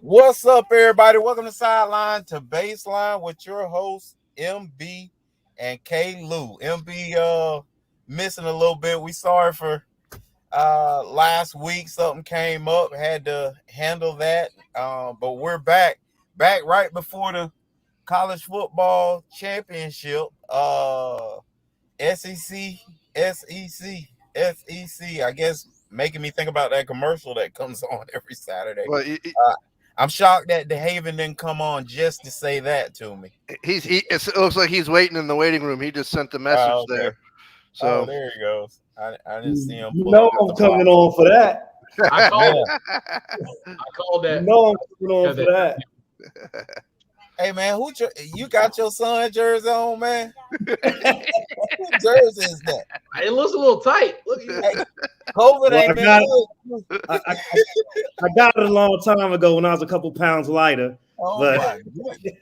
What's up, everybody? Welcome to Sideline to Baseline with your hosts MB and K Lou. MB missing a little bit. We sorry for last week. Something came up, had to handle that. But we're back right before the college football championship. SEC, SEC. I guess making me think about that commercial that comes on every Saturday. Well, Uh, I'm shocked that DeHaven didn't come on just to say that to me. it looks like he's waiting in the waiting room. He just sent the message Okay. there. Oh, So there he goes. I didn't see You him pull know up at I'm the coming bottom. on for that. I called Man, it. I called You that. know I'm coming Yeah, on for that. hey man, you got your son jersey on, man? Who jersey is that? it looks a little tight. Look, Hey, COVID Well, ain't been good. I got it a long time ago when I was a couple pounds lighter, Oh but my goodness.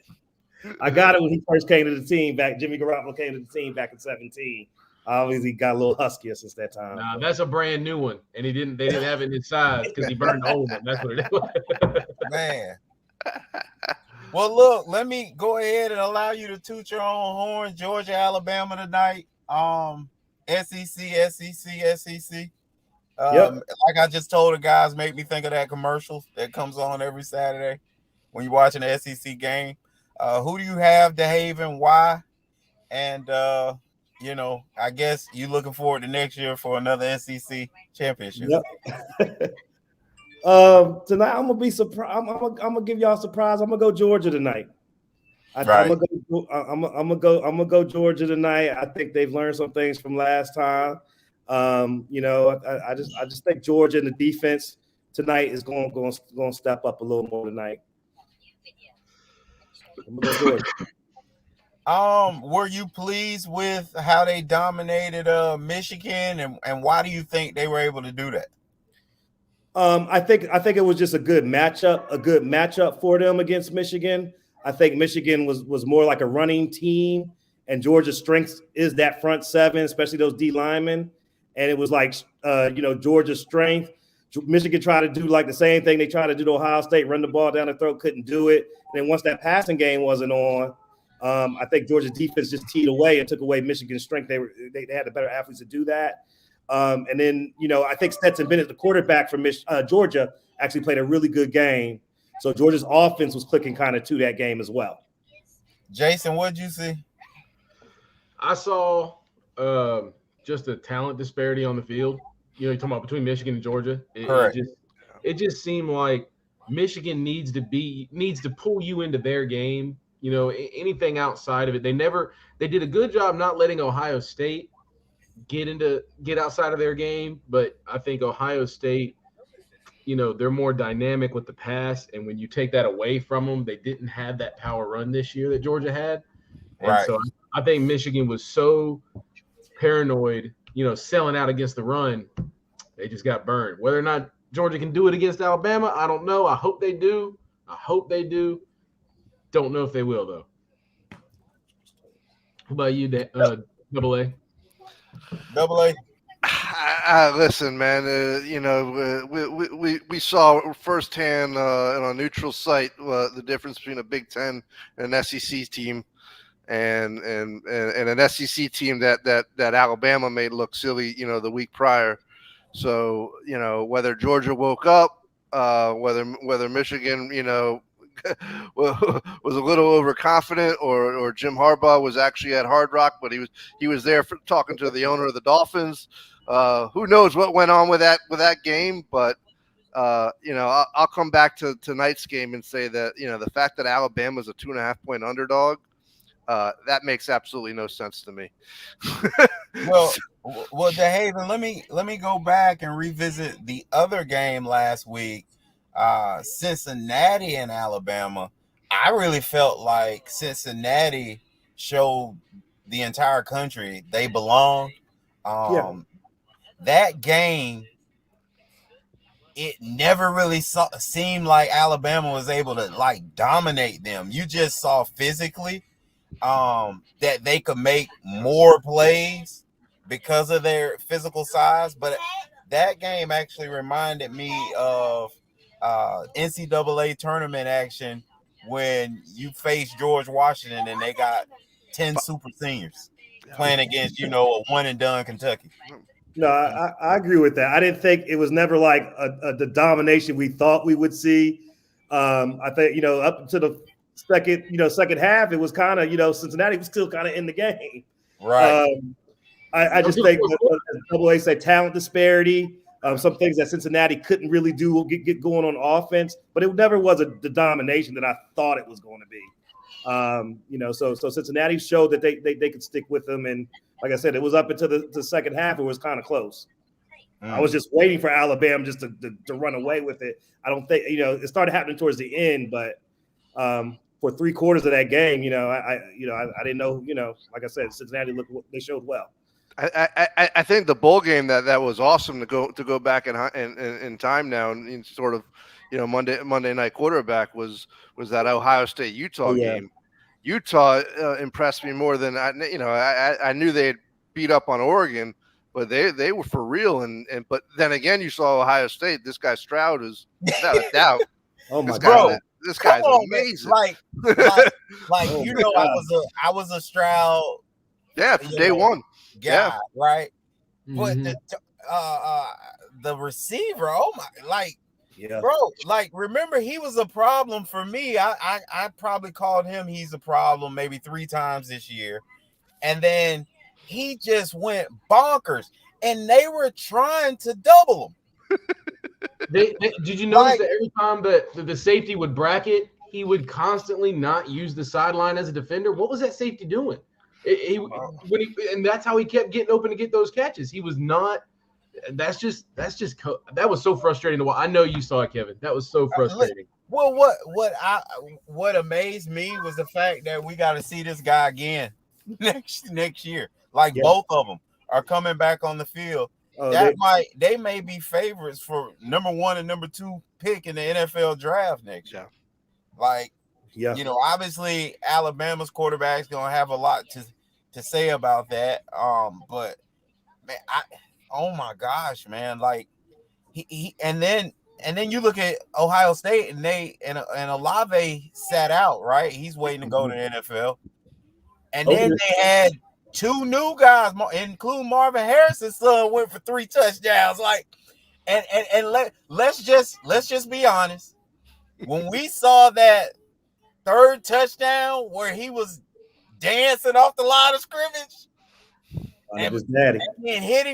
I got it when he first came to the team back. Jimmy Garoppolo came to the team back in 17. Obviously, got a little huskier since that time. nah, that's a brand new one, and they didn't have it in his size because he burned the old one. That's what it is. Man. Well, look, let me go ahead and allow you to toot your own horn. Georgia, Alabama tonight. SEC. Yep. Like I just told the guys, make me think of that commercial that comes on every Saturday when you're watching the SEC game. Who do you have, DeHaven? Why? And I guess you looking forward to next year for another SEC championship. Yep. Tonight I'm gonna be surprised. I'm gonna give y'all a surprise. I'm gonna go Georgia tonight. I'm Right. gonna go Georgia tonight. I think they've learned some things from last time. I just think Georgia and the defense tonight is going to step up a little more tonight. I'm gonna go Georgia. Were you pleased with how they dominated Michigan, and why do you think they were able to do that? I think it was just a good matchup for them against Michigan. I think Michigan was more like a running team, and Georgia's strength is that front seven, especially those D linemen. And it was like, Georgia's strength. Michigan tried to do like the same thing they tried to do to Ohio State, run the ball down the throat, couldn't do it. And then once that passing game wasn't on, I think Georgia's defense just teed away and took away Michigan's strength. They had the better athletes to do that. And then, I think Stetson Bennett, the quarterback from Georgia, actually played a really good game. So Georgia's offense was clicking kind of to that game as well. Jason, what did you see? I saw just a talent disparity on the field. You're talking about between Michigan and Georgia. Correct. It just seemed like Michigan needs to pull you into their game. Anything outside of it, they did a good job not letting Ohio State get outside of their game. But I think Ohio State, they're more dynamic with the pass, and when you take that away from them, they didn't have that power run this year that Georgia had. And Right. so I think Michigan was so paranoid, selling out against the run, they just got burned. Whether or not Georgia can do it against Alabama, I don't know. I hope they do. Don't know if they will, though. What about you, Double A? Double A. listen, man. We saw firsthand on a neutral site the difference between a Big Ten and an SEC team, and an SEC team that Alabama made look silly, the week prior. So whether Georgia woke up, whether Michigan, was a little overconfident, or Jim Harbaugh was actually at Hard Rock, but he was there talking to the owner of the Dolphins. Who knows what went on with that game? But I'll come back to tonight's game and say that the fact that Alabama is a 2.5-point underdog, that makes absolutely no sense to me. Well, DeHaven, let me go back and revisit the other game last week. Cincinnati and Alabama. I really felt like Cincinnati showed the entire country they belong. That game, it never really seemed like Alabama was able to like dominate them. You just saw physically that they could make more plays because of their physical size. But that game actually reminded me of NCAA tournament action when you face George Washington and they got 10 super seniors playing against, a one and done Kentucky. No, I agree with that. I didn't think it was never like the domination we thought we would see. I think, up to the second half, it was kind of, Cincinnati was still kind of in the game. Right. I just think AA say talent disparity, some things that Cincinnati couldn't really do get going on offense, but it never was the domination that I thought it was going to be. So Cincinnati showed that they could stick with them, and like I said, it was up until the second half. It was kind of close. I was just waiting for Alabama just to run away with it. I don't think it started happening towards the end, but for 3/4 of that game, I didn't know. Like I said, Cincinnati they showed well. I think the bowl game that was awesome to go back in time now and sort of Monday night quarterback was that Ohio State Utah game. Utah impressed me more than I knew they'd beat up on Oregon, but they were for real. But then again, you saw Ohio State. This guy Stroud is without a doubt. Oh my God. This guy's amazing. Like I was a Stroud. Yeah, from day one. Guy, right? Mm-hmm. But the receiver, bro, remember he was a problem for me. I probably called him he's a problem maybe 3 times this year. And then he just went bonkers and they were trying to double him. Did you notice that every time the safety would bracket, he would constantly not use the sideline as a defender? What was that safety doing? And that's how he kept getting open to get those catches. He was not. That was so frustrating to watch. I know you saw it, Kevin. That was so frustrating. Well, what amazed me was the fact that we got to see this guy again next year. Both of them are coming back on the field. They may be favorites for number 1 and number 2 pick in the NFL draft next year. Obviously Alabama's quarterback's gonna have a lot to say about that. But man, oh my gosh, man, he and then you look at Ohio State and Olave sat out, right? He's waiting to go to the NFL. And then they had 2 new guys, including Marvin Harrison's son, went for 3 touchdowns. Let's just be honest. When we saw that 3rd touchdown where he was dancing off the line of scrimmage, and then hit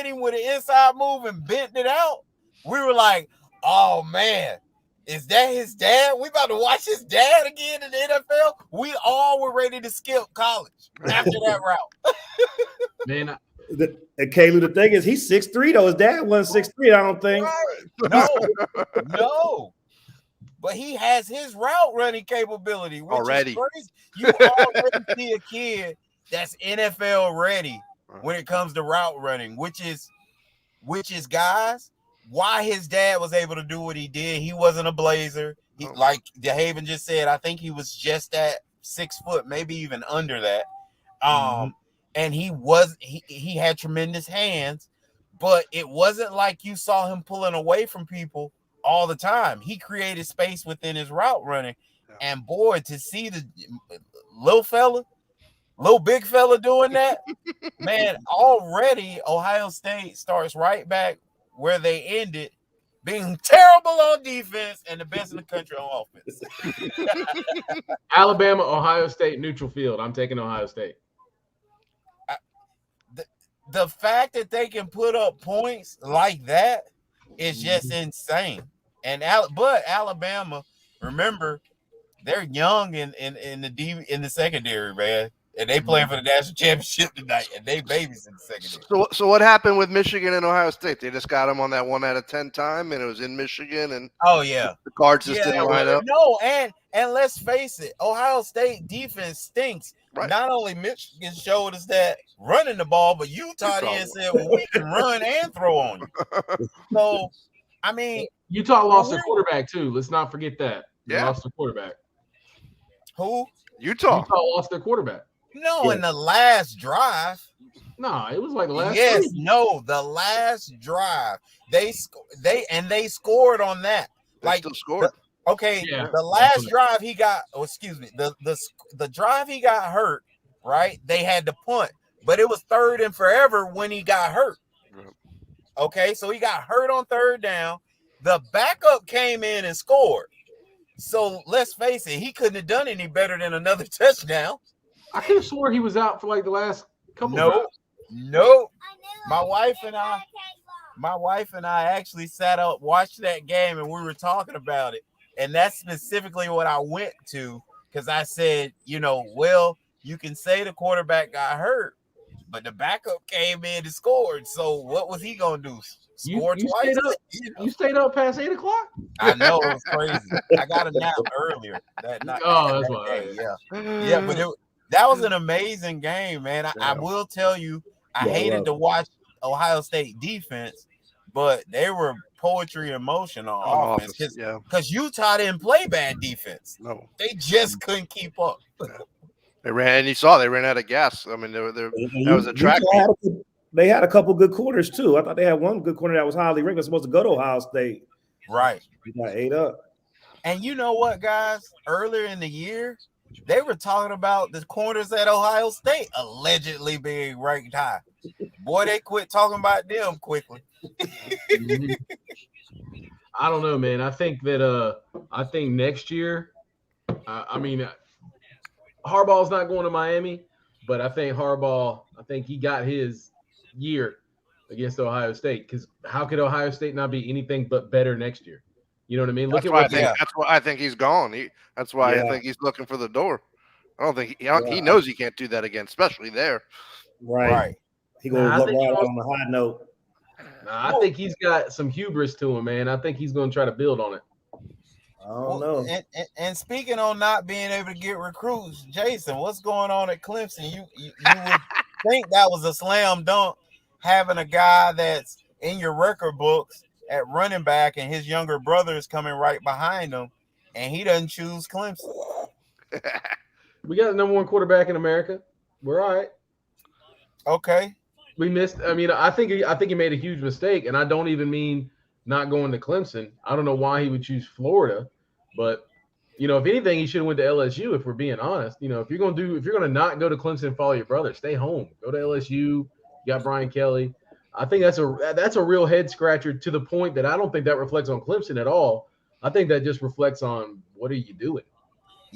him with an inside move and bent it out, we were like, oh man, is that his dad? We about to watch his dad again in the NFL. We all were ready to skip college after that route. Man, and Caleb, the thing is, he's 6'3", though. His dad wasn't 6'3", I don't think. Right. No. But he has his route running capability, which already. Is crazy. You already see a kid that's NFL ready when it comes to route running, which is guys, why his dad was able to do what he did. He wasn't a blazer. Like DeHaven just said, I think he was just at 6 foot, maybe even under that. And he had tremendous hands, but it wasn't like you saw him pulling away from people all the time. He created space within his route running. And boy, to see the little big fella doing that, man, already Ohio State starts right back where they ended, being terrible on defense and the best in the country on offense. Alabama, Ohio State, neutral field. I'm taking Ohio State. The fact that they can put up points like that is just insane. But Alabama, remember, they're young in the secondary, man. And they playing for the national championship tonight, and they babies in the secondary. So what happened with Michigan and Ohio State? They just got them on that 1 out of 10 time, and it was in Michigan, and the cards just didn't line up. No, and let's face it, Ohio State defense stinks. Right. Not only Michigan showed us that running the ball, but Utah then said, well, we can run and throw on you. So, I mean, Utah lost their quarterback too. Let's not forget that. They lost their quarterback. Who? Utah lost their quarterback. No, in the last drive. No, it was like the last. Yes, 3. no, the last drive they scored on that. They Like still scored. okay, Yeah. the last drive he got. Oh, excuse me. The drive he got hurt. Right, they had to punt, but it was 3rd and forever when he got hurt. Okay, so he got hurt on 3rd down. The backup came in and scored. So let's face it, he couldn't have done any better than another touchdown. I could have swore he was out for like the last couple. Nope. My wife and I actually sat up, watched that game, and we were talking about it. And that's specifically what I went to because I said, well, you can say the quarterback got hurt, but the backup came in and scored. So what was he gonna do? Score twice? You stayed up past 8 o'clock? I know, it was crazy. I got a nap earlier that night. Oh, that's why. Yeah, but that was an amazing game, man. I will tell you, I hated to watch Ohio State defense, but they were poetry in motion on offense because Utah didn't play bad defense. No, they just couldn't keep up. They ran out of gas. I mean, that was a track. They had a couple good corners too. I thought they had one good corner that was highly ranked. Was supposed to go to Ohio State. Right. He got ate up. And you know what, guys? Earlier in the year, they were talking about the corners at Ohio State allegedly being ranked high. Boy, they quit talking about them quickly. I don't know, man. I think next year, Harbaugh's not going to Miami, but I think he got his year against Ohio State because how could Ohio State not be anything but better next year? You know what I mean? That's why I think he's gone. That's why I think he's looking for the door. I don't think he knows he can't do that again, especially there. Right. He going to look right on the high note. I think he's got some hubris to him, man. I think he's going to try to build on it. I don't know. And speaking on not being able to get recruits, Jason, what's going on at Clemson? You would think that was a slam dunk having a guy that's in your record books at running back and his younger brother is coming right behind him and he doesn't choose Clemson. We got the number 1 quarterback in America. We're all right. Okay. We missed. I think he made a huge mistake, and I don't even mean not going to Clemson. I don't know why he would choose Florida, but if anything, he should have went to LSU. If we're being honest, if you're gonna not go to Clemson and follow your brother, stay home. Go to LSU. You got Brian Kelly. I think that's a real head scratcher to the point that I don't think that reflects on Clemson at all. I think that just reflects on what are you doing.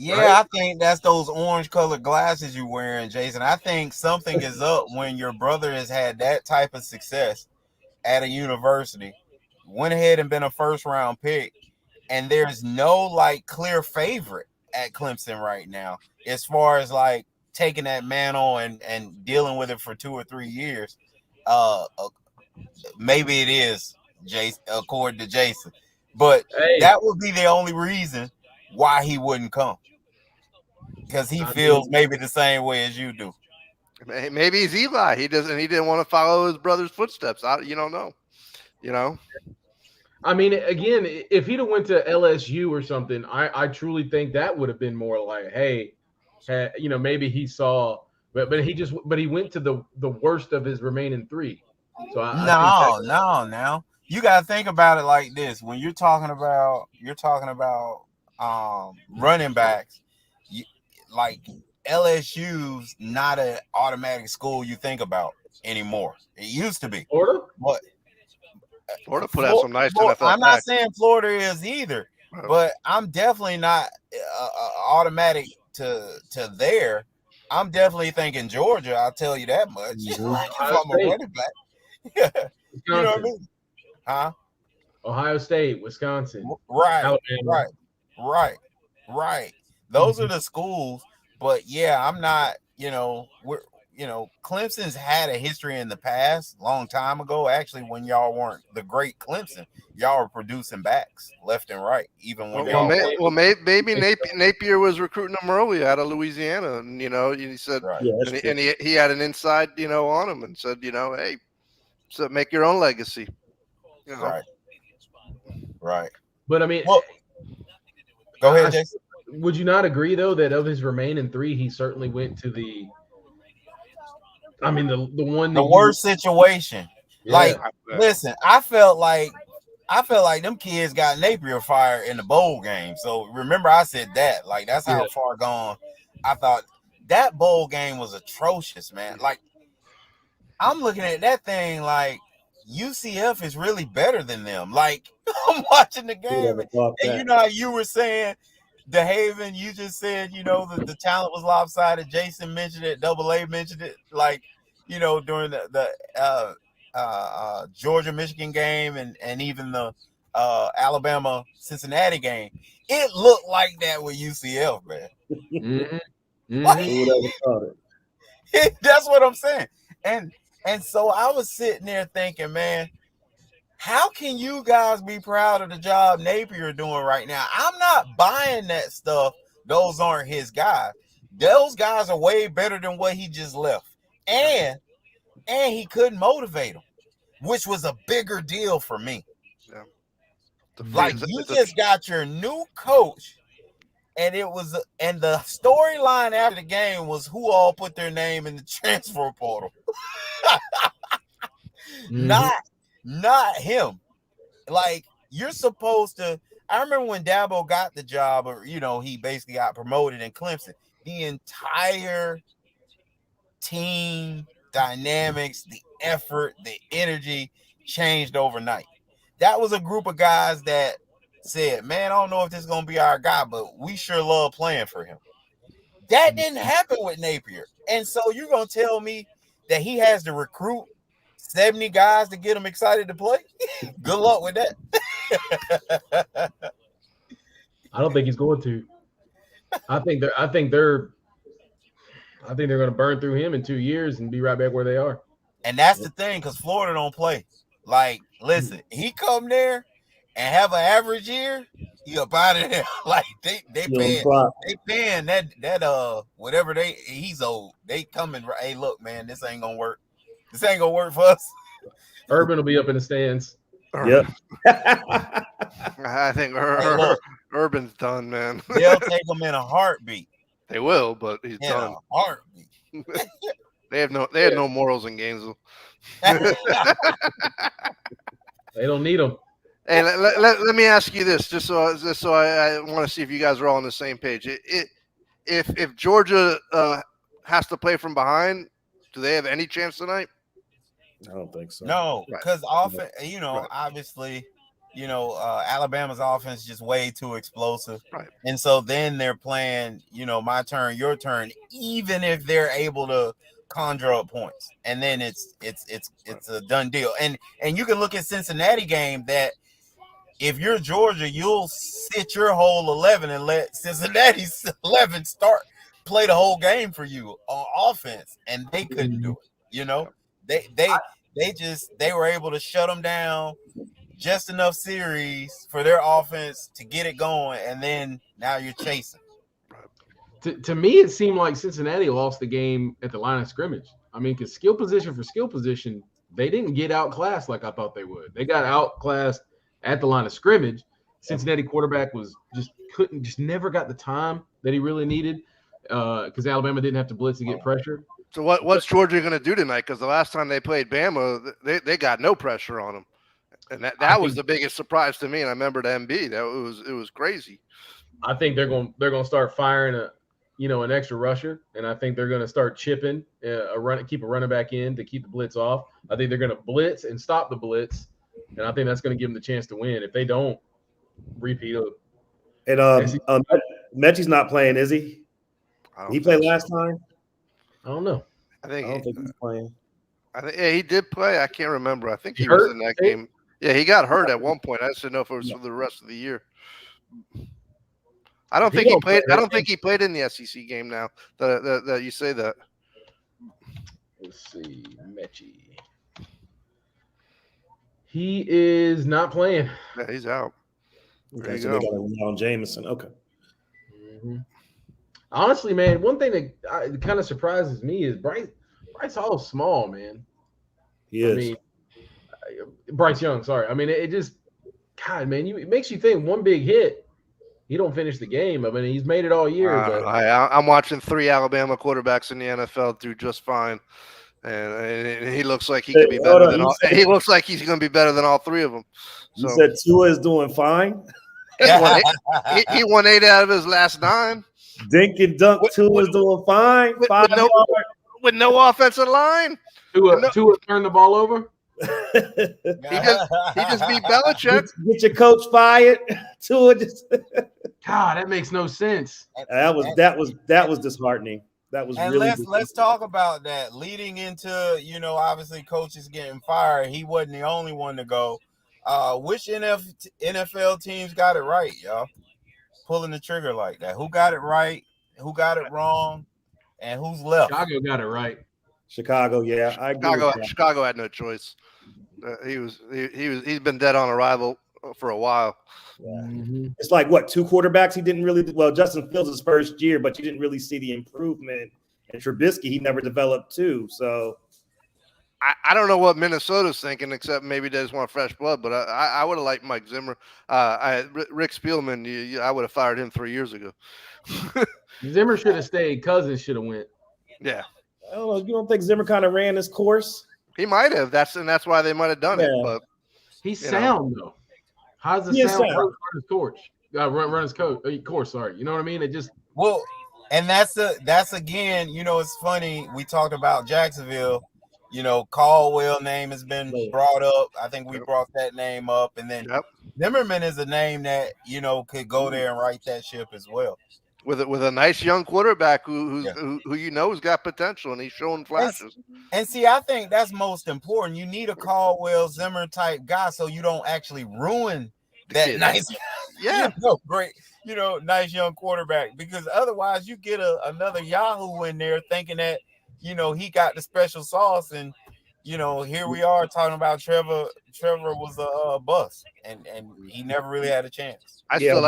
Yeah, right? I think that's those orange-colored glasses you're wearing, Jason. I think something is up when your brother has had that type of success at a university, went ahead and been a first-round pick, and there's no, clear favorite at Clemson right now as far as, taking that mantle and dealing with it for 2 or 3 years. Maybe it is, Jason, according to Jason. But that would be the only reason why he wouldn't come. Because he feels maybe the same way as you do. Maybe he's Eli. He didn't want to follow his brother's footsteps. You don't know. Again, if he'd have went to LSU or something, I truly think that would have been more like, hey, maybe he saw, but he went to the worst of his remaining 3. So no. You got to think about it like this. When you're talking about running backs, LSU's not an automatic school you think about anymore. It used to be. Florida? But Florida put out some nice NFL I'm not saying Florida is either, but I'm definitely not automatic to there. I'm definitely thinking Georgia. I'll tell you that much. If I'm a running back. You know what I mean? Huh? Ohio State, Wisconsin. Right. Alabama. Right. Those are the schools, but yeah, I'm not, Clemson's had a history in the past, long time ago, actually, when y'all weren't the great Clemson. Y'all were producing backs left and right, even when maybe Napier was recruiting them early out of Louisiana, and he said, he had an inside, on him, and said, hey, so make your own legacy. Right. But go ahead, Jason. Would you not agree though that of his remaining 3, he certainly went to the I mean, the one The that worst situation. yeah. Like, listen, I felt like them kids got Napier fired in the bowl game. So remember, I said that. Like, that's how far gone I thought that bowl game was atrocious, man. Like, I'm looking at that thing like UCF is really better than them. Like, I'm watching the game, and you know how you were saying DeHaven, you just said, you know, the talent was lopsided. Jason mentioned it, Double A mentioned it, like, you know, during the Georgia Michigan game and even the Alabama Cincinnati game. It looked like that with UCF, man. Mm-hmm. That's what I'm saying. And so I was sitting there thinking, man, how can you guys be proud of the job Napier doing right now? I'm not buying that stuff. Those aren't his guys. Those guys are way better than what he just left. And he couldn't motivate them, which was a bigger deal for me. Yeah. Like, you just got your new coach, and the storyline after the game was who all put their name in the transfer portal. Not him. Like, you're supposed to. I remember when Dabo got the job, or, you know, he basically got promoted in Clemson. The entire team dynamics, the effort, the energy changed overnight. That was a group of guys that said, man, I don't know if this is going to be our guy, but we sure love playing for him. That didn't happen with Napier. And so you're going to tell me that he has to recruit 70 guys to get him excited to play? Good luck with that. I don't think he's going to. I think they're going to burn through him in 2 years and be right back where they are. And that's the thing, because Florida don't play. Like, listen, he come there and have an average year, he up out of there. Like, they paying that whatever he's owed. They coming. Hey, look, man, this ain't gonna work. This ain't gonna work for us. Urban will be up in the stands. Yep. I think Urban's done, man. They'll take him in a heartbeat. They will, but he's done. A heartbeat. They had no morals in Gainesville. They don't need them. Hey, let me ask you this, just so I want to see if you guys are all on the same page. If Georgia has to play from behind, do they have any chance tonight? I don't think so. No, because often, you know, obviously, you know, Alabama's offense is just way too explosive. Right. And so then they're playing, you know, my turn, your turn, even if they're able to conjure up points. And then it's a done deal. And you can look at Cincinnati game that if you're Georgia, you'll sit your whole 11 and let Cincinnati's 11 play the whole game for you on offense. And they couldn't do it, you know. They were able to shut them down just enough series for their offense to get it going, and then now you're chasing. To me, it seemed like Cincinnati lost the game at the line of scrimmage. I mean, because skill position for skill position, they didn't get outclassed like I thought they would. They got outclassed at the line of scrimmage. Cincinnati quarterback just never got the time that he really needed because Alabama didn't have to blitz to get pressure. So what's Georgia going to do tonight? Because the last time they played Bama, they got no pressure on them, and that was the biggest surprise to me. And I remember the MB, it was crazy. I think they're going to start firing an extra rusher, and I think they're going to start chipping keep a running back in to keep the blitz off. I think they're going to blitz and stop the blitz, and I think that's going to give them the chance to win. If they don't, repeat it. And Mechie's not playing, is he? He played last time. I don't know. I don't think he's playing. I think he did play. I can't remember. I think he was in that game. Yeah, he got hurt at one point. I just didn't know if it was for the rest of the year. I don't think he played. I don't think he played in the SEC game. Now that you say that. Let's see, Mechie. He is not playing. Yeah, he's out. Okay, so they got on Jameson. Okay. Mm-hmm. Honestly, man, one thing that kind of surprises me is Bryce Hall's small, man. He is. I mean, Bryce Young, sorry. I mean, it just, God, man, it makes you think one big hit, he don't finish the game. I mean, he's made it all year. I'm watching 3 Alabama quarterbacks in the NFL do just fine. and he looks like he Hey, could be hold better on, than you all. said- He looks like he's going to be better than all three of them. You So said Tua is doing fine. he won 8 out of his last 9 Dink and dunk. Tua is doing fine. with 5 no yards. with no offensive line. No- Tua turned the ball over. He just beat Belichick. Get your coach fired. Tua just God, that makes no sense. that was disheartening. That was And really let's talk about that. Leading into, obviously coaches getting fired, he wasn't the only one to go. Which NFL teams got it right, y'all? Pulling the trigger like that. Who got it right? Who got it wrong? And who's left? Chicago got it right. Chicago, yeah. I agree with that. Chicago had no choice. He's been dead on arrival for a while. Mm-hmm. It's like what, 2 quarterbacks he didn't really Justin Fields his first year, but you didn't really see the improvement. And Trubisky, he never developed too. So I don't know what Minnesota's thinking, except maybe they just want fresh blood. But I would have liked Mike Zimmer. Rick Spielman, I would have fired him 3 years ago. Zimmer should have stayed. Cousins should have went. Yeah, I don't know. You don't think Zimmer kind of ran his course? he might have. That's why they might have done it. But He's sound though. How's the sound run his course? Run his course. Sorry, you know what I mean? It just and that's again. It's funny. We talked about Jacksonville. Caldwell name has been brought up. I think we brought that name up, and then Zimmerman is a name that could go there and right that ship as well. With a nice young quarterback who's got potential, and he's showing flashes. And see, I think that's most important. You need a Caldwell Zimmer type guy so you don't actually ruin that nice, great, nice young quarterback. Because otherwise, you get another Yahoo in there thinking that he got the special sauce, and here we are talking about Trevor. Trevor was a bust, and he never really had a chance. I still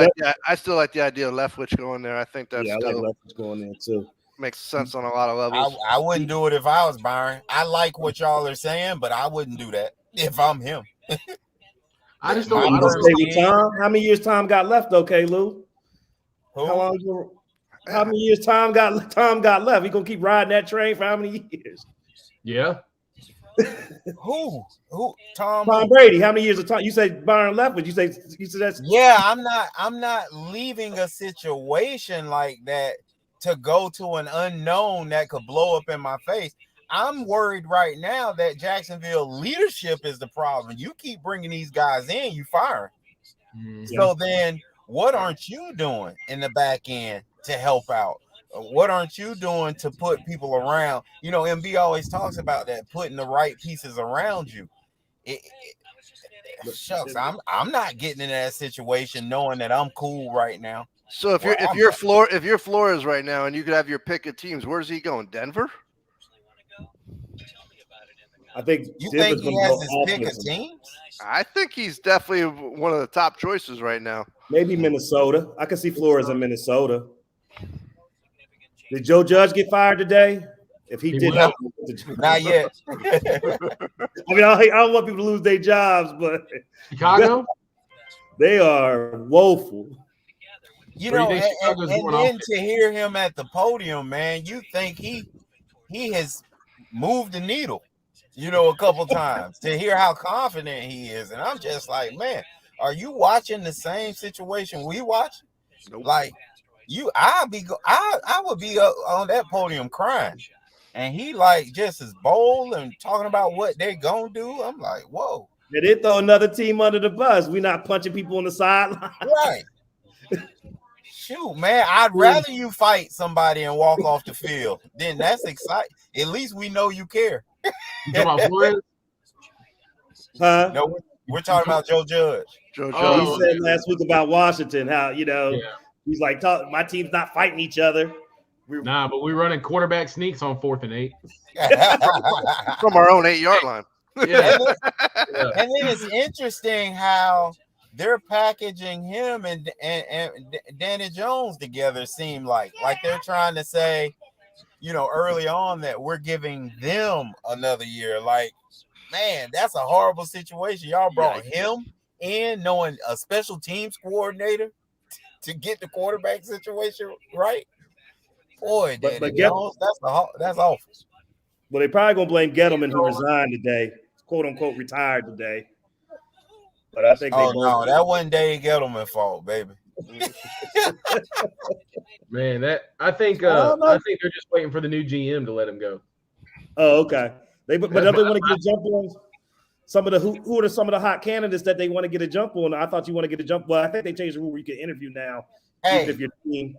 like the idea of Leftwich going there. I think that's I like Leftwich going there too. Makes sense on a lot of levels. I wouldn't do it if I was Byron. I like what y'all are saying, but I wouldn't do that if I'm him. I just don't. How many years Tom got left? Okay, Lou. How many years Tom got left? He gonna keep riding that train for how many years? Yeah. Who? Tom Brady. How many years of time? You say Byron Leftwich. You said that's. Yeah, I'm not leaving a situation like that to go to an unknown that could blow up in my face. I'm worried right now that Jacksonville leadership is the problem. You keep bringing these guys in, you fire. So then what aren't you doing in the back end to help out? What aren't you doing to put people around? MB always talks about that, putting the right pieces around you. Shucks, I'm not getting in that situation knowing that I'm cool right now. So if you're Flores right now and you could have your pick of teams, where's he going? Denver? I think you think he has his pick of teams? I think he's definitely one of the top choices right now. Maybe Minnesota. I can see Flores in Minnesota. Did Joe Judge get fired today? If he did not yet. I mean, I don't want people to lose their jobs, but Chicago, they are woeful. And then to hear him at the podium, man, you think he has moved the needle, a couple times to hear how confident he is. And I'm just like, man, are you watching the same situation we watch? Nope. Like I would be on that podium crying. And he just as bold and talking about what they're gonna do. I'm like, whoa. They did throw another team under the bus. We're not punching people on the sideline. Right. Shoot, man, I'd rather you fight somebody and walk off the field. Then that's exciting. At least we know you care. You talking about Flores? Huh? No, we're talking about Joe Judge. He said last week about Washington, how he's like, my team's not fighting each other. Nah, but we're running quarterback sneaks on 4th and 8 from our own 8-yard line. Yeah. And then it's interesting how they're packaging him and Danny Jones together. Seem like they're trying to say, early on that we're giving them another year. Like, man, that's a horrible situation. Y'all brought him in knowing a special teams coordinator to get the quarterback situation right. Boy, that's awful. Well, they probably gonna blame Gettleman, who resigned today, quote unquote retired today. But I think Oh no, that wasn't Dave Gettleman's fault, baby. Man, I think they're just waiting for the new GM to let him go. Oh, okay. But don't they want to get a jump on some of the who are some of the hot candidates that they want to get a jump on? I thought you want to get a jump. Well, I think they changed the rule where you can interview now, even if you're team.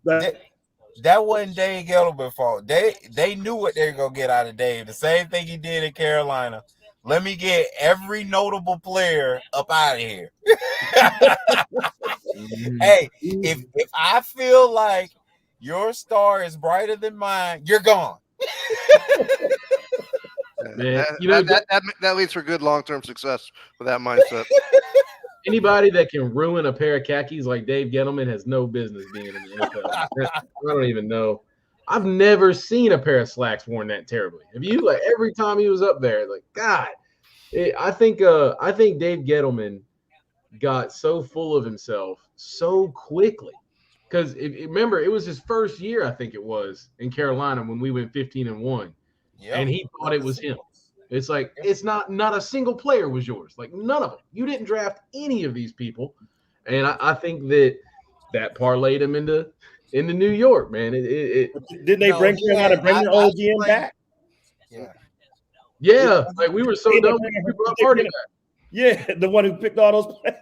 But that wasn't Dave Gettleman's fault. They knew what they were gonna get out of Dave. The same thing he did in Carolina. Let me get every notable player up out of here. Hey, if I feel like your star is brighter than mine, you're gone. Man, that leads for good long-term success with that mindset. Anybody that can ruin a pair of khakis like Dave Gettleman has no business being in the NFL. I don't even know. I've never seen a pair of slacks worn that terribly. Have you? Like every time he was up there, like God. I think Dave Gettleman got so full of himself so quickly because remember it was his first year, I think it was, in Carolina when we went 15-1, and he thought it was him. It's like it's not a single player was yours, like none of them. You didn't draft any of these people, and I think that parlayed him into New York, man. Didn't they bring the old GM back? Yeah, like we were so dumb. Yeah, the one who picked all those players.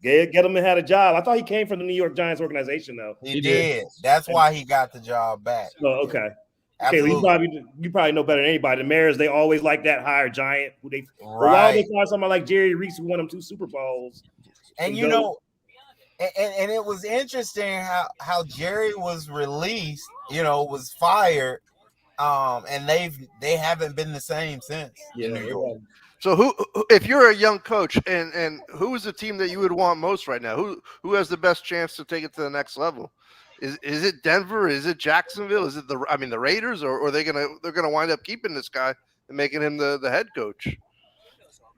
Gettleman had a job. I thought he came from the New York Giants organization, though. He did. That's why he got the job back. Oh, okay. Okay, you probably know better than anybody. The Mariners, they always like that higher giant. Why they find somebody like Jerry Reese who won them 2 Super Bowls? And you know, and it was interesting how Jerry was released, was fired. And they haven't been the same since in New York. So who, if you're a young coach, and who is the team that you would want most right now? Who has the best chance to take it to the next level? Is it Denver? Is it Jacksonville? Is it the Raiders? Or are they're gonna wind up keeping this guy and making him the head coach?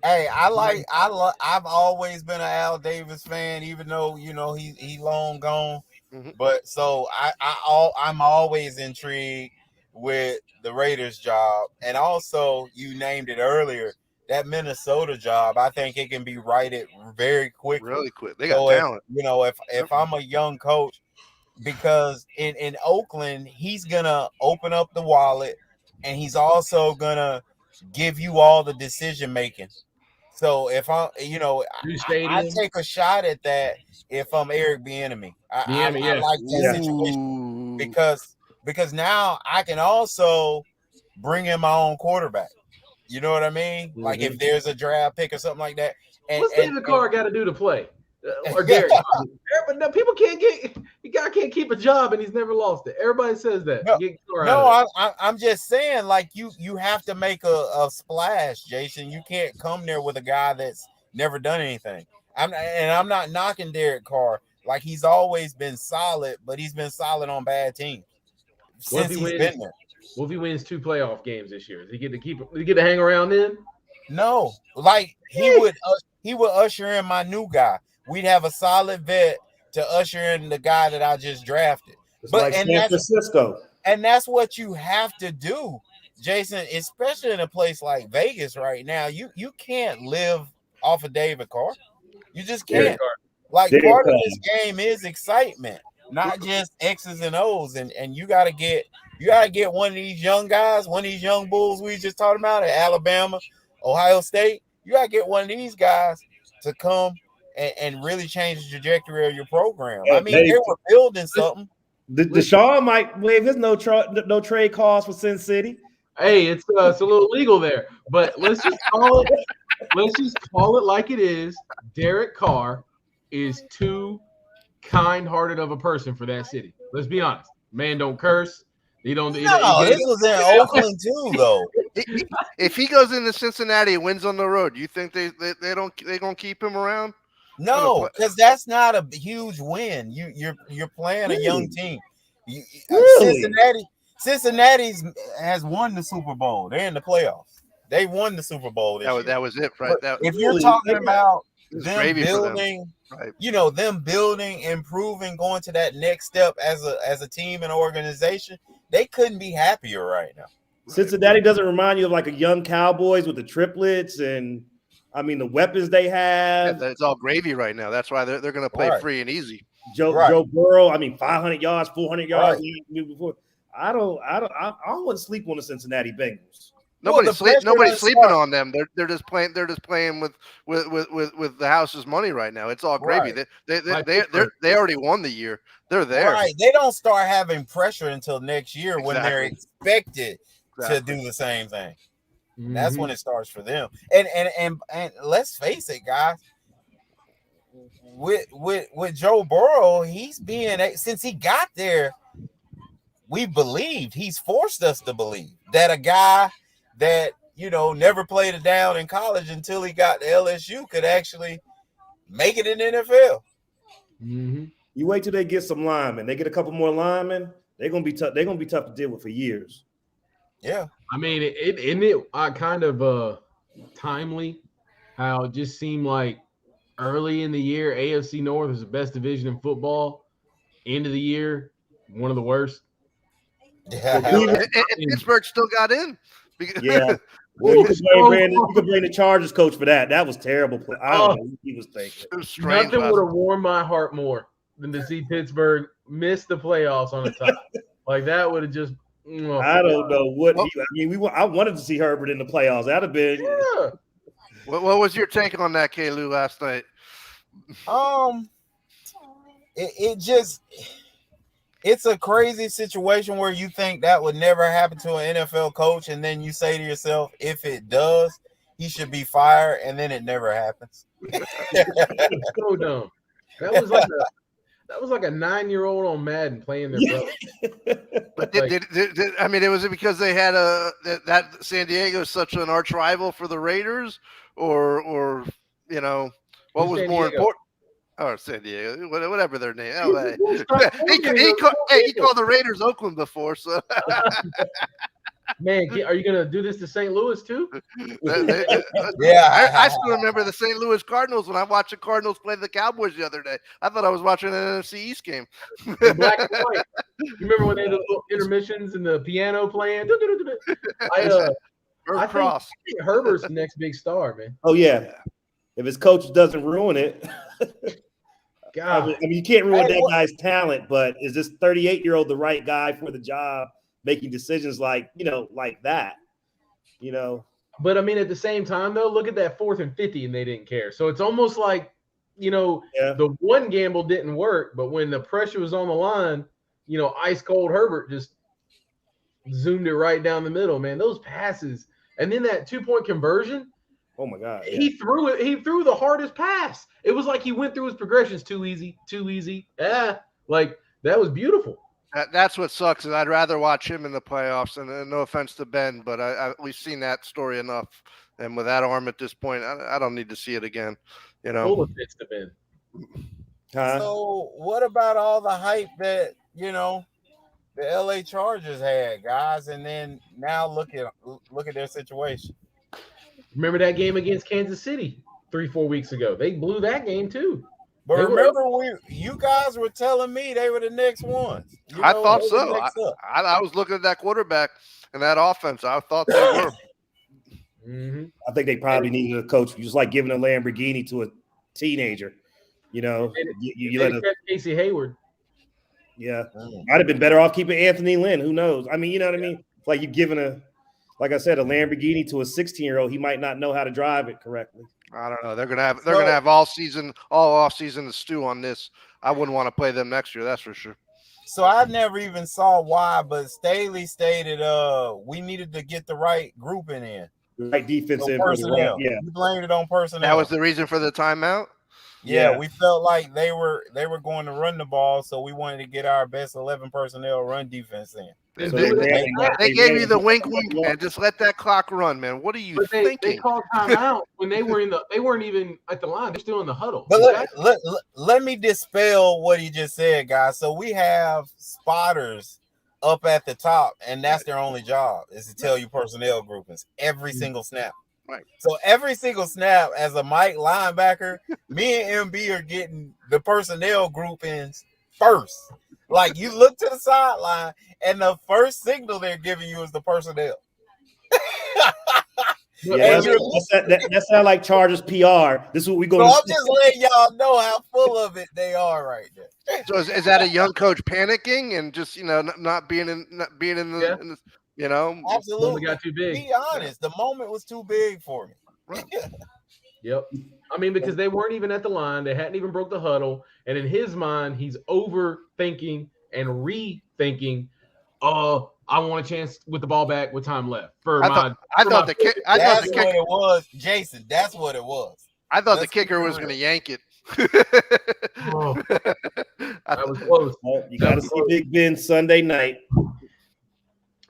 Hey, I've always been an Al Davis fan, even though he long gone. Mm-hmm. But so I'm always intrigued with the Raiders job, and also you named it earlier, that Minnesota job. I think it can be righted very quickly. Really quick. They got talent. If I'm a young coach, because in Oakland, he's gonna open up the wallet, and he's also gonna give you all the decision making. So if I take a shot at that if I'm Eric Bieniemy. I like that situation because now I can also bring in my own quarterback. You know what I mean? Mm-hmm. Like if there's a draft pick or something like that. What's David Carr got to do to play? Or Derek? But people can't can't keep a job and he's never lost it. Everybody says that. I'm just saying, like you have to make a splash, Jason. You can't come there with a guy that's never done anything. I'm not knocking Derek Carr. Like he's always been solid, but he's been solid on bad teams since he's been there. What if he wins 2 playoff games this year? Does he get to hang around then? No, like he would usher in my new guy. We'd have a solid vet to usher in the guy that I just drafted. San Francisco. And that's what you have to do, Jason, especially in a place like Vegas right now. You can't live off of David Carr. You just can't. Like part of this game is excitement, not just X's and O's. And you gotta get one of these young guys, one of these young bulls we just talked about at Alabama, Ohio State. You gotta get one of these guys to come and really change the trajectory of your program. I mean, they were building something. Deshaun might waive his no trade clause for Sin City. Hey, it's a little legal there, but let's just call it like it is. Derek Carr is too kind-hearted of a person for that city. Let's be honest. Man don't curse. He don't. This was in Oakland too, though. If he goes into Cincinnati and wins on the road, you think they gonna keep him around? No, because that's not a huge win. You're playing a young team. Cincinnati has won the Super Bowl. They're in the playoffs. They won the Super Bowl this year. That was it, right? If you're talking about them building, right. Them building, improving, going to that next step as a team and organization, they couldn't be happier right now. Cincinnati doesn't remind you of like a young Cowboys with the triplets and I mean the weapons they have. It's all gravy right now. That's why they're going to play Right. free and easy. Joe Burrow, I mean 500 yards, 400 yards Right. before. I wouldn't sleep on the Cincinnati Bengals. Nobody's pressure sleeping start. on them. They're just playing the house's money right now. It's all gravy. Right. They already won the year. They're there. Right. They don't start having pressure until next year when they're expected to do the same thing. Mhm. That's when it starts for them. And let's face it, guys. With Joe Burrow, since he got there, we believed, he's forced us to believe that a guy that never played a down in college until he got to LSU could actually make it in the NFL. Mm-hmm. You wait till they get some linemen. They get a couple more linemen. They're gonna be tough. They're gonna be tough to deal with for years. Yeah. I mean, it kind of timely how it just seemed like early in the year, AFC North was the best division in football. End of the year, one of the worst. Yeah. And Pittsburgh still got in. Yeah. Ooh, You could blame the Chargers coach for that. That was terrible. I don't know what he was thinking. It was strange. Nothing would have warmed my heart more than to see Pittsburgh miss the playoffs on the top. Like that would have just. I don't know what. I wanted to see Herbert in the playoffs. That'd have been. Yeah. What was your take on that, K-Lou, last night? It's a crazy situation where you think that would never happen to an NFL coach, and then you say to yourself, if it does, he should be fired, and then it never happens. So dumb. That was like a 9-year-old on Madden playing their brother. But was it because they had that San Diego is such an arch rival for the Raiders, or what was more important? Or San Diego, whatever their name. He called the Raiders Oakland before, so. Man, are you gonna do this to St. Louis too? Yeah, I still remember the St. Louis Cardinals when I watched the Cardinals play the Cowboys the other day. I thought I was watching an NFC East game. Black and white. You remember when they had the little intermissions and the piano playing? I think Herbert's the next big star, man. Oh yeah, if his coach doesn't ruin it. God. I mean, you can't ruin that guy's talent, but is this 38-year-old the right guy for the job, making decisions like that? But I mean, at the same time, though, look at that 4th and 50, and they didn't care. So it's almost like, the one gamble didn't work, but when the pressure was on the line, ice cold Herbert just zoomed it right down the middle, man. Those passes, and then that 2-point conversion. Oh my God! Yeah. He threw it. He threw the hardest pass. It was like he went through his progressions too easy. Like that was beautiful. That's what sucks. Is I'd rather watch him in the playoffs. And no offense to Ben, but we've seen that story enough. And with that arm at this point, I don't need to see it again. Full offense to Ben. So what about all the hype that the LA Chargers had, guys, and then now look at their situation. Remember that game against Kansas City 3-4 weeks ago? They blew that game too. But remember, you guys were telling me they were the next ones. I thought so. I was looking at that quarterback and that offense. I thought they were. Mm-hmm. I think they probably needed a coach, just like giving a Lamborghini to a teenager. You let Casey Hayward. Yeah, might have been better off keeping Anthony Lynn. Who knows? I mean, you know what I mean? It's like you giving like I said, a Lamborghini to a 16-year-old. He might not know how to drive it correctly. I don't know. They're gonna have all off season to stew on this. I wouldn't want to play them next year. That's for sure. So I never even saw why, but Staley stated we needed to get the right grouping in. Right defensive personnel. Yeah. You blamed it on personnel. That was the reason for the timeout? Yeah, we felt like they were going to run the ball, so we wanted to get our best 11 personnel run defense in. So they gave you the wink, man. Just let that clock run, man. What are you thinking? They called timeout when they weren't even at the line. They're still in the huddle. But let me dispel what he just said, guys. So we have spotters up at the top, and that's their only job is to tell you personnel groupings every single snap. Right. So every single snap as a Mike linebacker, me and MB are getting the personnel groupings first. Like you look to the sideline, and the first signal they're giving you is the personnel. Yeah, Andrew- that sound like Chargers PR. This is what we So going I'm to just letting y'all know how full of it they are right there. So is that a young coach panicking and just not being in Yeah. in the Moment Absolutely. got too big. Be honest, the moment was too big for me. Yep. I mean, because they weren't even at the line, they hadn't even broke the huddle, and in his mind, he's overthinking and rethinking. I want a chance with the ball back with time left. I thought the That's kicker what it was, Jason. That's what it was. I thought the Let's kicker keep it was going to real. yank it. Oh, that was close. You got to see Big Ben Sunday night.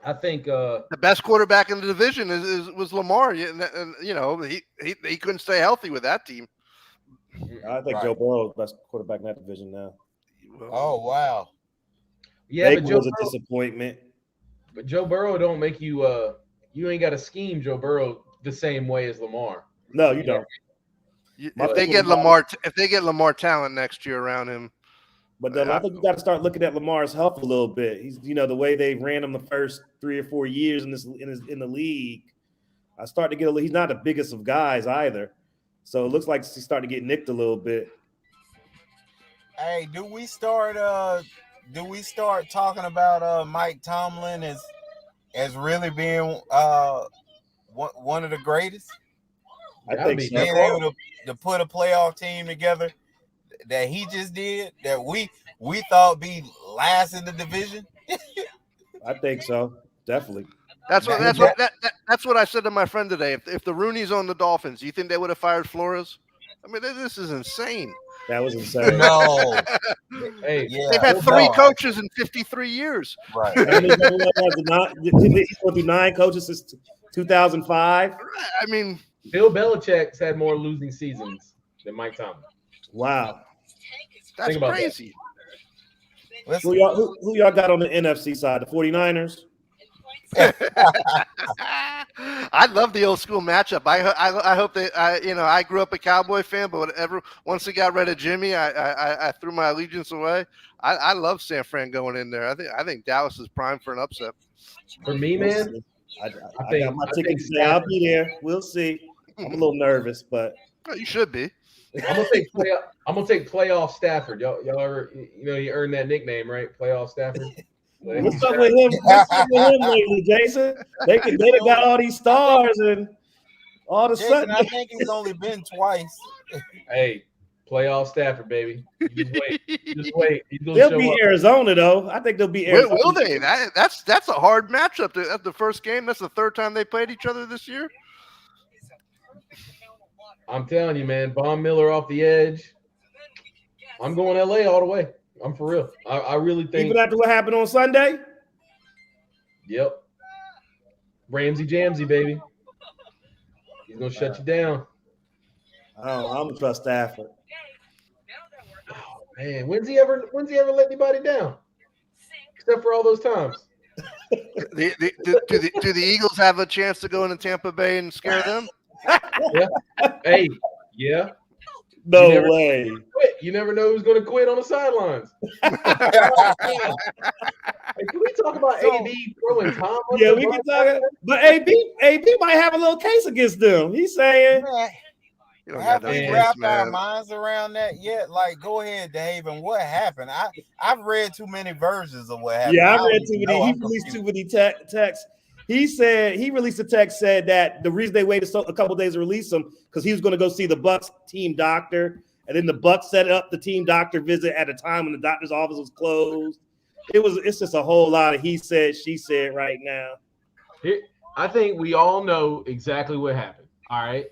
I think The best quarterback in the division was Lamar, and he couldn't stay healthy with that team. I think Right. Joe Burrow is the best quarterback in that division now. Oh wow. yeah, Baker but Joe was a Burrow, disappointment. but Joe Burrow don't make you you ain't got to scheme Joe Burrow the same way as Lamar. No, you don't. If they get Lamar talent next year around him, But then I think you got to start looking at Lamar's health a little bit. He's, the way they ran him the first 3 or 4 years in the league. I start to get he's not the biggest of guys either, so it looks like he's starting to get nicked a little bit. Hey, do we start talking about Mike Tomlin as really being one of the greatest? I Gotta think be. so. Being able to put a playoff team together that he just did, that we thought be last in the division. I think so. Definitely. that's what I said to my friend today. If the Rooney's on the Dolphins, do you think they would have fired Flores? I mean, this is insane. That was insane. No. Hey, Yeah. They've had 3 coaches in 53 years. Right. And he's going through 9 coaches since 2005. I mean, Bill Belichick's had more losing seasons than Mike Tomlin. Wow. that's Think about that. crazy. Who y'all got on the NFC side? The 49ers? I love the old school matchup. I hope they. I grew up a Cowboy fan, but once they got rid of Jimmy, I threw my allegiance away. I love San Fran going in there. I think Dallas is primed for an upset. For me, man, I got my tickets today. I'll be there. We'll see. I'm a little nervous, but You should be. I'm gonna take playoff Stafford. Y'all ever you earned that nickname, right? Playoff Stafford. what's up with him? What's up with him lately, Jason? They got all these stars and all of a Jason, sudden. I think he's only been twice. Hey, playoff Stafford, baby. Just wait. He's gonna They'll show be up. Arizona though. I think they'll be Arizona. Will they? That's a hard matchup. That's the first game. That's the 3rd time they played each other this year. I'm telling you, man. Von Miller off the edge. I'm going LA all the way. I'm for real. I really think. Even after what happened on Sunday? Yep. Ramsey Jamsey, baby. He's gonna shut you down. I'm gonna trust Stafford. Oh, man, when's he ever let anybody down? Except for all those times. Do the Eagles have a chance to go into Tampa Bay and scare them? Hey, yeah. No You never- way. Quit. You never know who's gonna quit on the sidelines. Hey, can we talk about AB throwing Tom? under Yeah, the we bus? can talk. But AB might have a little case against them. He's saying, Man, You don't have got we that wrapped case, our man. minds around that yet? Like, go ahead, Dave. And what happened? I've read too many versions of what happened. "Yeah, I don't read even too know. many." He I'm released confused. too many texts. He said he released a text said that the reason they waited a couple days to release him because he was going to go see the Bucs team doctor, and then the Bucs set up the team doctor visit at a time when the doctor's office was closed. It's just a whole lot of he said, she said right now. I think we all know exactly what happened. All right.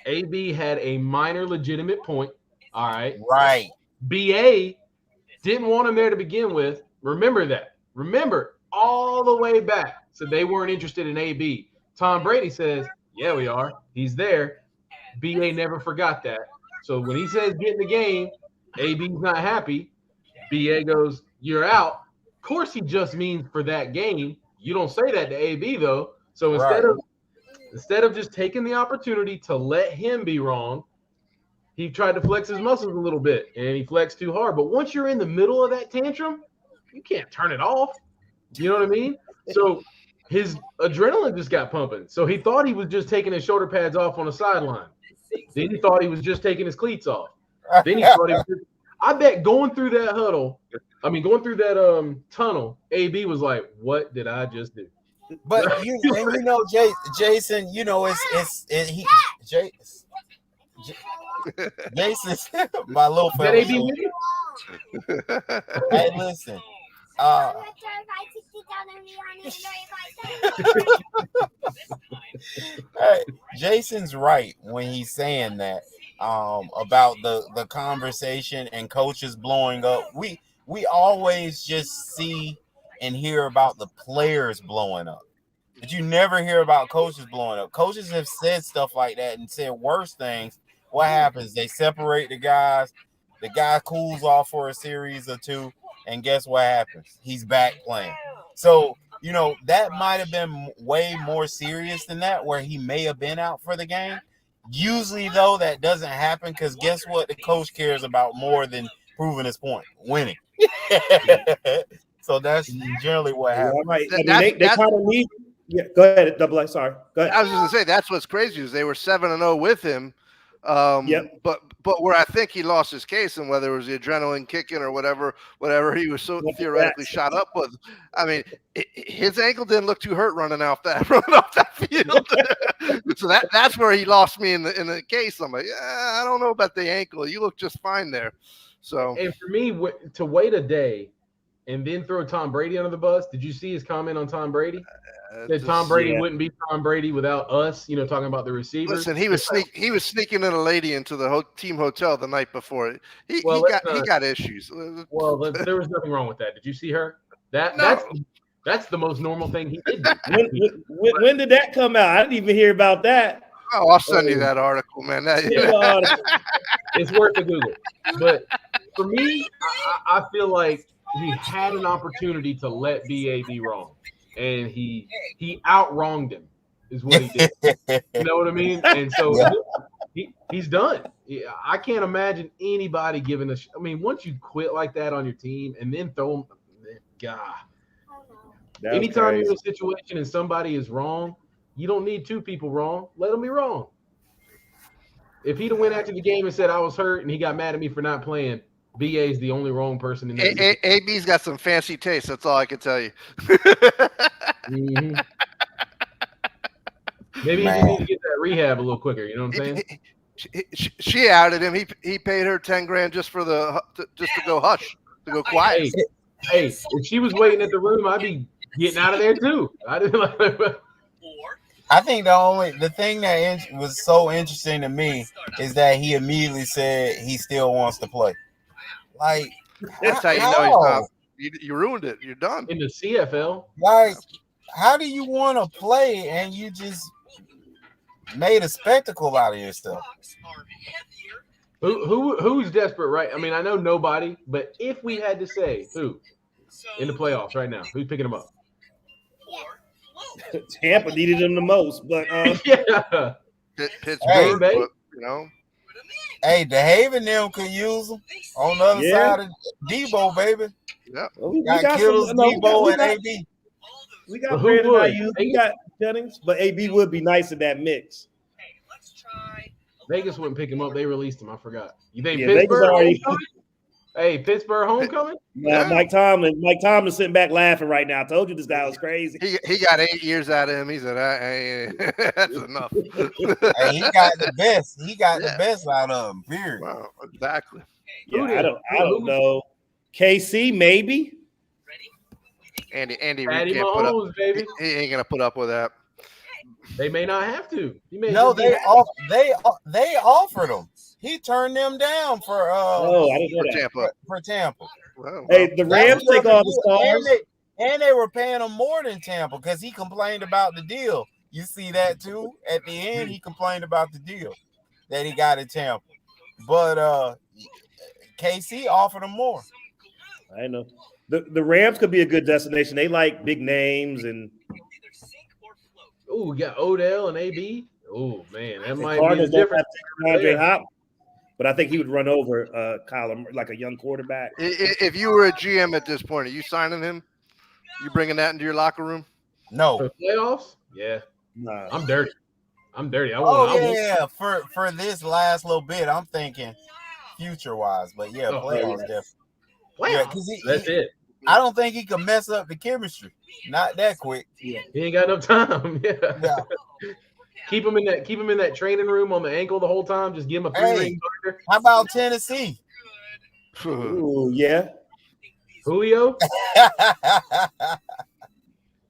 AB had a minor legitimate point. All right. Right. BA didn't want him there to begin with. Remember that. Remember all the way back. So they weren't interested in AB. Tom Brady says, yeah, we are. He's there. BA never forgot that. So when he says get in the game, AB's not happy. BA goes, you're out. Of course, he just means for that game. You don't say that to AB, though. So instead of just taking the opportunity to let him be wrong, he tried to flex his muscles a little bit, and he flexed too hard. But once you're in the middle of that tantrum, you can't turn it off. You know what I mean? So his adrenaline just got pumping. So he thought he was just taking his shoulder pads off on the sideline. Then he thought he was just taking his cleats off. Then he thought he was just, I bet going through that tunnel, AB was like, "What did I just do?" But Jason, Jason's my little That fella. AB with you? Hey, listen. Hey, Jason's right when he's saying that about the conversation and coaches blowing up. We always just see and hear about the players blowing up, but you never hear about coaches blowing up. Coaches have said stuff like that and said worse things. What happens? They separate the guys. The guy cools off for a series or two, and guess what happens? He's back playing. So, that might have been way more serious than that, where he may have been out for the game. Usually, though, that doesn't happen because guess what? The coach cares about more than proving his point, winning. So that's generally what happens. Right. They kind of need. Yeah, go ahead, Double A. Sorry, go ahead. I was just gonna say that's what's crazy is they were 7-0 with him. Yep. But where I think he lost his case, and whether it was the adrenaline kicking or whatever he was so theoretically shot up with, I mean, his ankle didn't look too hurt running off that field. So that's where he lost me in the case. I'm like, I don't know about the ankle. You look just fine there. So, and for me, to wait a day and then throw Tom Brady under the bus. Did you see his comment on Tom Brady? That Tom Brady wouldn't be Tom Brady without us, talking about the receivers. Listen, he was sneaking in a lady into the team hotel the night before. He got issues. Well, there was nothing wrong with that. Did you see her? That's the most normal thing he did. When did that come out? I didn't even hear about that. Oh, I'll send you that article, man. It's worth the Google. But for me, I feel like he had an opportunity to let BA wrong. And he out-wronged him is what he did. You know what I mean? And so he's done. I can't imagine anybody giving once you quit like that on your team and then throw him, God. Anytime you're in a situation and somebody is wrong, you don't need two people wrong. Let them be wrong. If he'd have went after the game and said I was hurt and he got mad at me for not playing, BA is the only wrong person in that. AB's got some fancy taste. That's all I can tell you. Mm-hmm. Maybe he need to get that rehab a little quicker. You know what I'm saying? She outed him. He paid her $10,000 just to go hush, to go quiet. Hey, if she was waiting at the room, I'd be getting out of there too. I think the thing that was so interesting to me is that he immediately said he still wants to play. Like, that's how you know he's not. You ruined it. You're done. In the CFL. Like, how do you want to play and you just made a spectacle out of yourself? Who's desperate, right? I know nobody, but if we had to say who in the playoffs right now, who's picking them up? Tampa needed him the most, but yeah, Pittsburgh, hey, Hey, DeHaven them could use them on the other side of Debo, baby. Yeah, well, we got Kittles, Debo, and AB. We got Brandon Ayuk, we got Jennings, but AB would be nice in that mix. Vegas wouldn't pick him up. They released him. I forgot. You think Pittsburgh homecoming? Hey, Pittsburgh homecoming? Mike Tomlin sitting back laughing right now. I told you this guy was crazy. He got 8 years out of him. He said, that's enough. Hey, he got the best. He got the best out of him, period. Wow, exactly. Yeah, I don't know. KC, maybe. Andy Patty can't Mahomes, baby. He ain't gonna put up with that. They may not have to. They offered him. He turned them down for I didn't know that. Tampa. For Tampa. Well, hey, the Rams take all the stars. And they were paying him more than Tampa because he complained about the deal. You see that too? At the end, he complained about the deal that he got at Tampa. But KC offered him more. I know. The Rams could be a good destination. They like big names and we got Odell and AB. Oh man, that might Cardinals be the difference. Andre Hopkins, but I think he would run over Kyler like a young quarterback. If you were a GM at this point, are you signing him? You bringing that into your locker room? No. For the playoffs? Yeah. Nah. I'm dirty. I Oh want yeah. For this last little bit, I'm thinking future wise, but yeah, Oh, playoffs yeah. definitely. playoffs. Yeah, because That's it. I don't think he can mess up the chemistry. Not that quick. He ain't got enough time. Yeah. Yeah. Keep him in that training room on the ankle the whole time. Just give him a 3-ring binder. How about Tennessee? Ooh, yeah. Julio?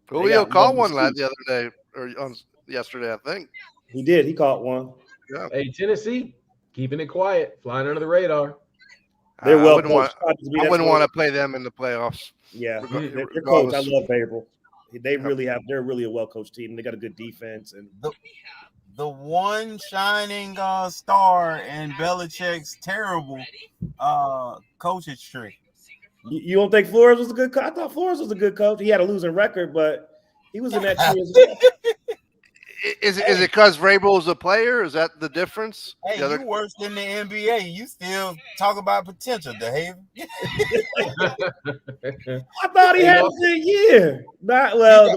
Julio got caught one one the other day or yesterday, I think. He did. He caught one. Yeah. Hey, Tennessee, keeping it quiet, flying under the radar. They're I well wouldn't want. coached. I wouldn't want to play them in the playoffs. Yeah, Reg- their coach. I regardless. love Vrabel. They really have. They're really a well coached team. They got a good defense and The one shining star in Belichick's terrible coaching tree. You don't think Flores was a good coach? I thought Flores was a good coach. He had a losing record, but he was in that team as well. Is it because Vrabel is a player? Is that the difference? Hey, The other- you worse than the NBA. You still talk about potential, DeHaven. I thought he had a good year. Not well.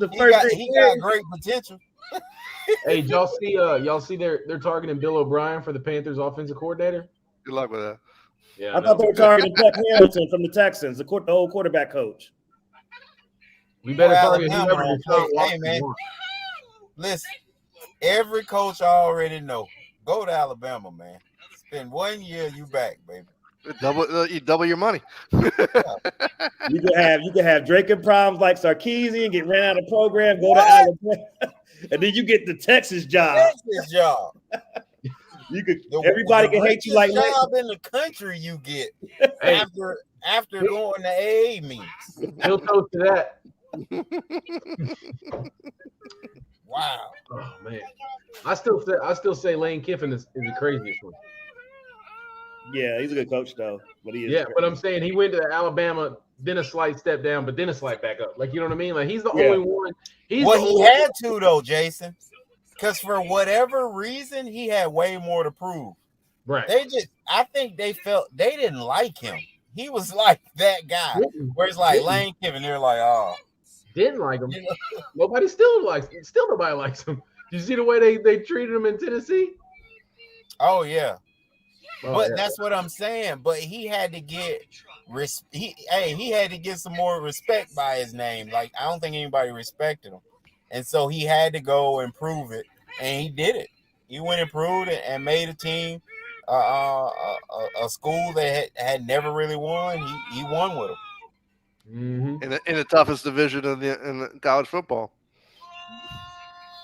The first He got great potential. Hey, y'all see they're targeting Bill O'Brien for the Panthers offensive coordinator? Good luck with that. Yeah. I thought they were targeting Pep Hamilton from the Texans, the old quarterback coach. We better Well, target Alabama whoever don't Deshaun play. Watson Hey, man. wants. Listen, every coach I already know. Go to Alabama, man. Spend 1 year, you back, baby. You double your money. You can have drinking problems like Sarkisian, get ran out of program, go to Alabama, and then you get the Texas job. Texas job. You could The- everybody the can hate you like richest Lane. job in the country you get Hey, after going to AA meetings. he'll toast to that. Wow. Oh man, I still say Lane Kiffin is the craziest one. Yeah, he's a good coach though. But he is Yeah, but I'm saying he went to Alabama, then a slight step down, but then a slight back up. Like, you know what I mean? Like, he's the Yeah. only one. He had to though, Jason, because for whatever reason he had way more to prove. right. I think they felt they didn't like him. He was like that guy. Where it's like Lane Kiffin, they're like, oh, Didn't like him. you know, Nobody nobody likes him. You see the way they treated him in Tennessee? oh yeah. Oh, But yeah. that's what I'm saying. But he had to get he had to get some more respect by his name. Like, I don't think anybody respected him, and so he had to go and prove it, and he did it. He went and proved it and made a team, a school that had never really won. He won with them. Mm-hmm. in the toughest division in the college football.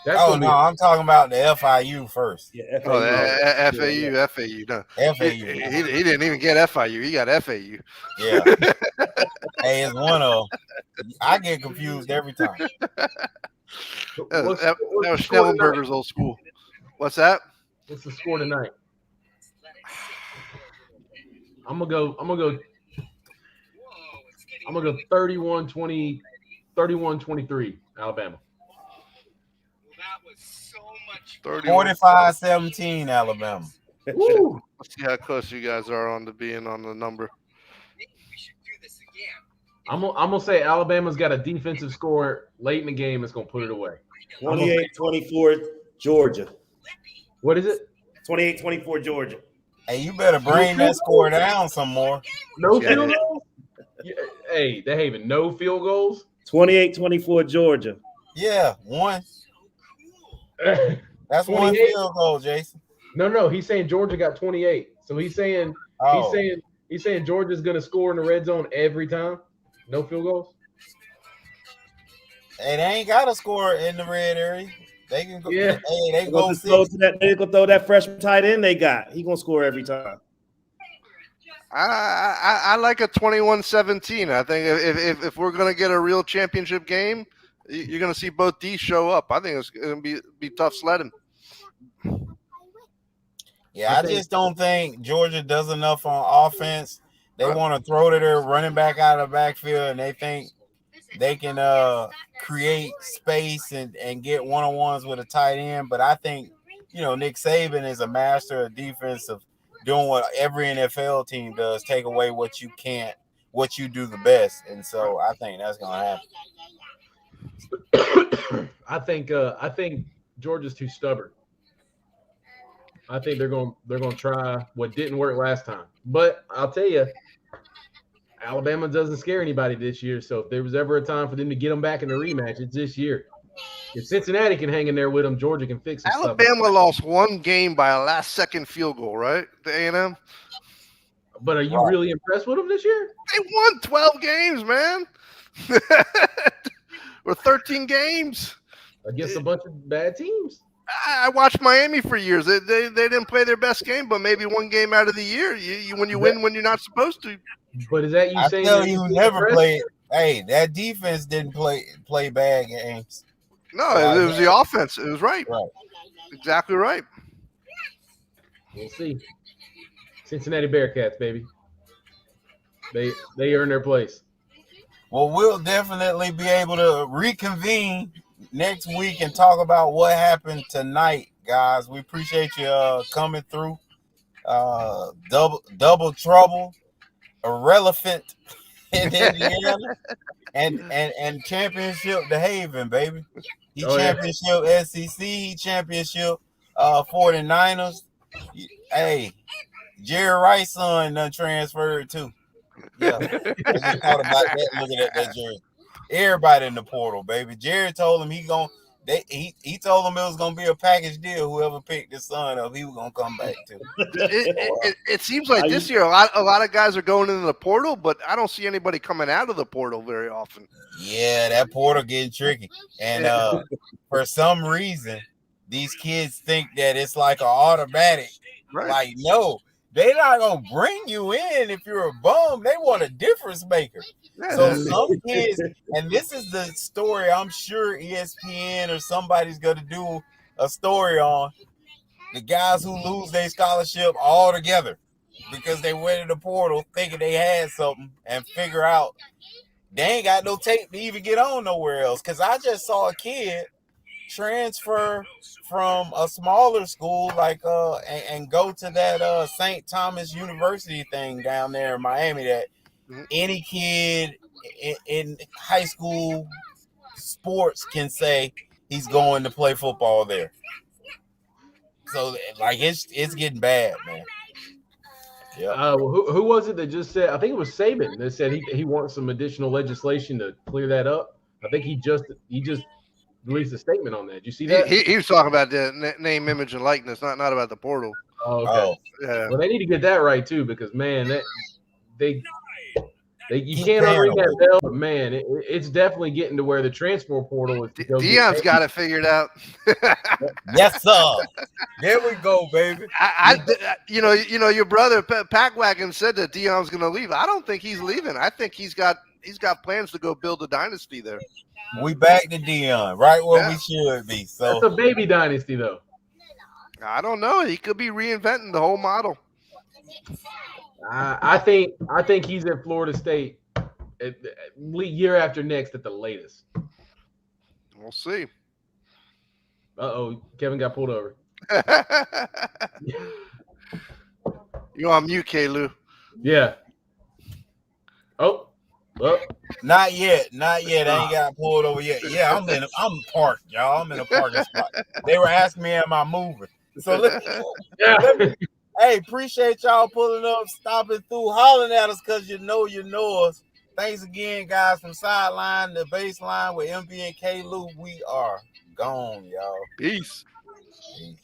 That's Oh gonna be- no, I'm talking about the FIU first. yeah, Oh, FAU. FAU. No. FAU. He didn't even get FIU. He got FAU. Yeah. Hey, it's one of them. I get confused every time. What's That the was score tonight? Schnellenberger's old school. What's that? What's the score tonight? I'm gonna go 31-20, 31-23, Alabama. 45-17 Alabama. Woo! Let's see how close you guys are on to being on the number. I'm gonna say Alabama's got a defensive score late in the game that's gonna put it away. 28-24 Georgia. What is it? 28-24 Georgia. Hey, you better bring that score down some more. No Yeah. field goals? Yeah, hey, they having no field goals? 28-24 Georgia. Yeah, one. no, That's one 28. field goal, Jason. he's saying Georgia got 28. So he's saying Oh, he's saying Georgia's gonna score in the red zone every time. No field goals? hey, they ain't got to score in the red area. They can go. Yeah. Hey, they They're can go gonna throw 6. they're gonna throw that freshman tight end they got. He gonna score every time. I like a 21-17. I think if we're gonna get a real championship game, you're gonna see both D's show up. I think it's gonna be tough sledding. Yeah, I just don't think Georgia does enough on offense. They want to throw to their running back out of the backfield, and they think they can create space and get one-on-ones with a tight end. But I think, Nick Saban is a master of defense, of doing what every NFL team does, take away what you do the best. And so I think that's going to happen. I think Georgia's too stubborn. I think they're going to try what didn't work last time. But I'll tell you, Alabama doesn't scare anybody this year. So if there was ever a time for them to get them back in the rematch, it's this year. If Cincinnati can hang in there with them, Georgia can fix some stuff. Alabama lost one game by a last-second field goal, right? The A&M. But are you really impressed with them this year? They won 12 games, man. Or 13 games Against a bunch of bad teams. I watched Miami for years. They didn't play their best game, but maybe one game out of the year. You when you win when you're not supposed to. But is that you saying? I tell you, never played. Hey, that defense didn't play bad games. No, it was the offense. It was right. Exactly right. We'll see. Cincinnati Bearcats, baby. They earn their place. Well, we'll definitely be able to reconvene next week and talk about what happened tonight, guys. We appreciate you coming through. Double trouble, irrelevant in Indiana, and championship to Haven, baby. He championship SEC, he championship 49ers. Hey, Jerry Rice's son done transferred too. Yeah, I just thought about that looking at that jersey. Everybody in the portal, baby. Jared told him he told him it was gonna be a package deal. Whoever picked his son up, he was gonna come back to. It seems like this year a lot of guys are going into the portal, but I don't see anybody coming out of the portal very often. Yeah, that portal getting tricky, and for some reason, these kids think that it's like an automatic. Right. Like, no, they're not gonna bring you in if you're a bum. They want a difference maker. So some kids, and this is the story I'm sure ESPN or somebody's going to do a story on, the guys who lose their scholarship altogether because they went in the portal thinking they had something and figure out they ain't got no tape to even get on nowhere else. Because I just saw a kid transfer from a smaller school and go to that St. Thomas University thing down there in Miami that any kid in high school sports can say he's going to play football there. So like it's getting bad, man. Yeah. Who was it that just said? I think it was Saban that said he wants some additional legislation to clear that up. I think he just released a statement on that. Did you see that? He was talking about the name, image, and likeness, not about the portal. Oh, okay. Yeah. Well, they need to get that right too, because man, you can't unring that bell, but man, it's definitely getting to where the transfer portal is. Deion's got it figured out. Yes, sir. There we go, baby. Your brother Packwagon said that Deion's going to leave. I don't think he's leaving. I think he's got plans to go build a dynasty there. We back to Deion, right where we should be. So that's a baby dynasty, though. I don't know. He could be reinventing the whole model. I think he's at Florida State year after next at the latest. We'll see. Kevin got pulled over. You're on mute, K-Lou. Yeah. Oh. Not yet. I ain't got pulled over yet. Yeah, I'm parked, y'all. I'm in a parking spot. They were asking me, am I moving? So let me hey, appreciate y'all pulling up, stopping through, hollering at us because you know us. Thanks again, guys, from Sideline to Baseline with MB and K-Lou. We are gone, y'all. Peace. Peace.